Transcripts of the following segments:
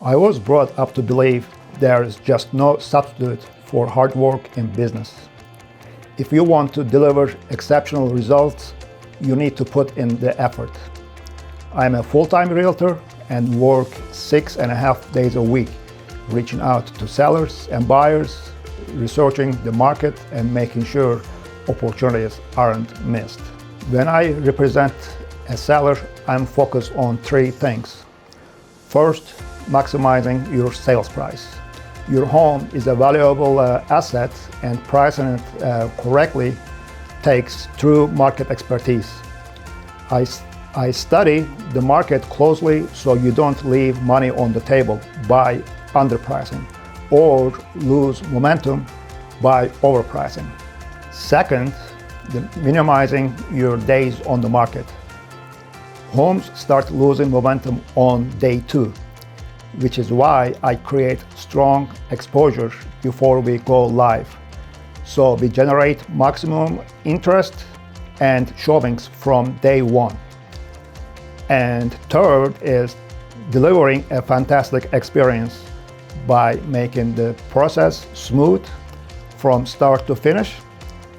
I was brought up to believe there is just no substitute for hard work in business. If you want to deliver exceptional results, you need to put in the effort. I'm a full-time realtor and work 6.5 days a week, reaching out to sellers and buyers, researching the market and making sure opportunities aren't missed. When I represent a seller, I'm focused on 3 things. First, maximizing your sales price. Your home is a valuable asset, and pricing it correctly takes true market expertise. I study the market closely so you don't leave money on the table by underpricing or lose momentum by overpricing. Second, minimizing your days on the market. Homes start losing momentum on day 2, which is why I create strong exposure before we go live. So we generate maximum interest and showings from day 1. And third is delivering a fantastic experience by making the process smooth from start to finish,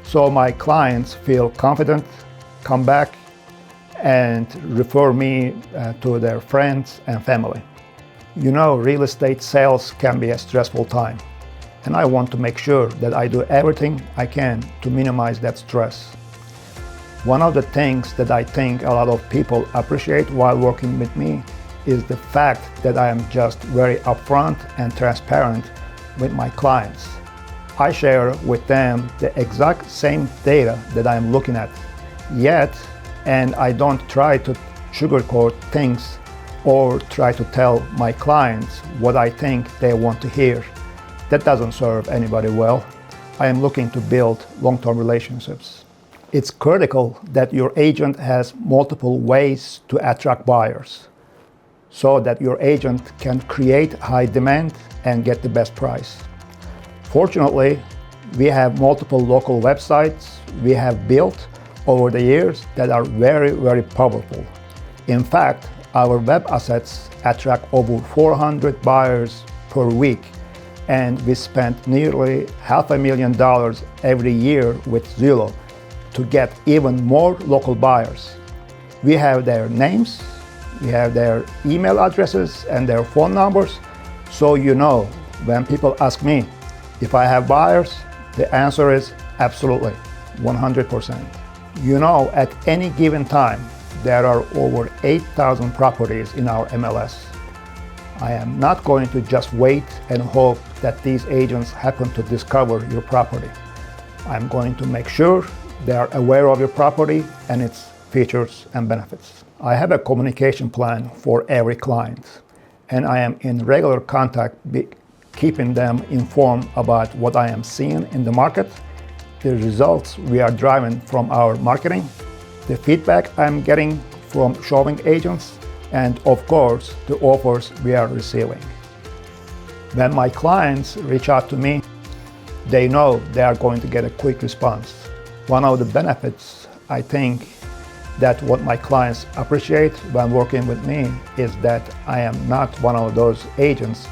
so my clients feel confident, come back, and refer me to their friends and family. You know, real estate sales can be a stressful time, and I want to make sure that I do everything I can to minimize that stress. One of the things that I think a lot of people appreciate while working with me is the fact that I am just very upfront and transparent with my clients. I share with them the exact same data that I am looking at, and I don't try to sugarcoat things or try to tell my clients what I think they want to hear. That doesn't serve anybody well. I am looking to build long-term relationships. It's critical that your agent has multiple ways to attract buyers, so that your agent can create high demand and get the best price. Fortunately, we have multiple local websites we have built over the years that are very, very powerful. In fact, our web assets attract over 400 buyers per week, and we spend nearly $500,000 every year with Zillow to get even more local buyers. We have their names, we have their email addresses and their phone numbers, so you know when people ask me if I have buyers, the answer is absolutely, 100%. You know, at any given time, there are over 8,000 properties in our MLS. I am not going to just wait and hope that these agents happen to discover your property. I'm going to make sure they are aware of your property and its features and benefits. I have a communication plan for every client, and I am in regular contact keeping them informed about what I am seeing in the market, the results we are driving from our marketing, the feedback I'm getting from showing agents, and of course, the offers we are receiving. When my clients reach out to me, they know they are going to get a quick response. One of the benefits, I think, that what my clients appreciate when working with me is that I am not one of those agents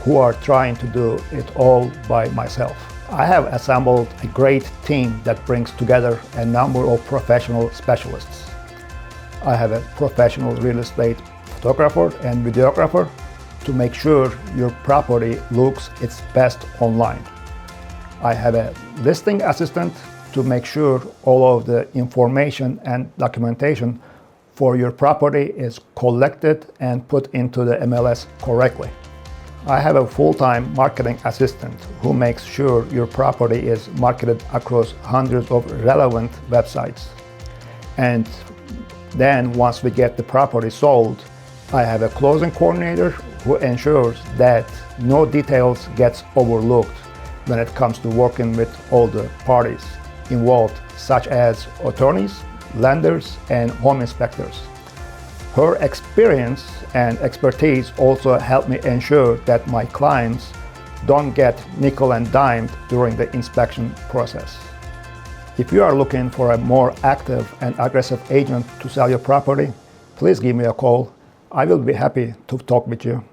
who are trying to do it all by myself. I have assembled a great team that brings together a number of professional specialists. I have a professional real estate photographer and videographer to make sure your property looks its best online. I have a listing assistant to make sure all of the information and documentation for your property is collected and put into the MLS correctly. I have a full-time marketing assistant who makes sure your property is marketed across hundreds of relevant websites. And then once we get the property sold, I have a closing coordinator who ensures that no details gets overlooked when it comes to working with all the parties involved, such as attorneys, lenders, and home inspectors. Her experience and expertise also help me ensure that my clients don't get nickel and dimed during the inspection process. If you are looking for a more active and aggressive agent to sell your property, please give me a call. I will be happy to talk with you.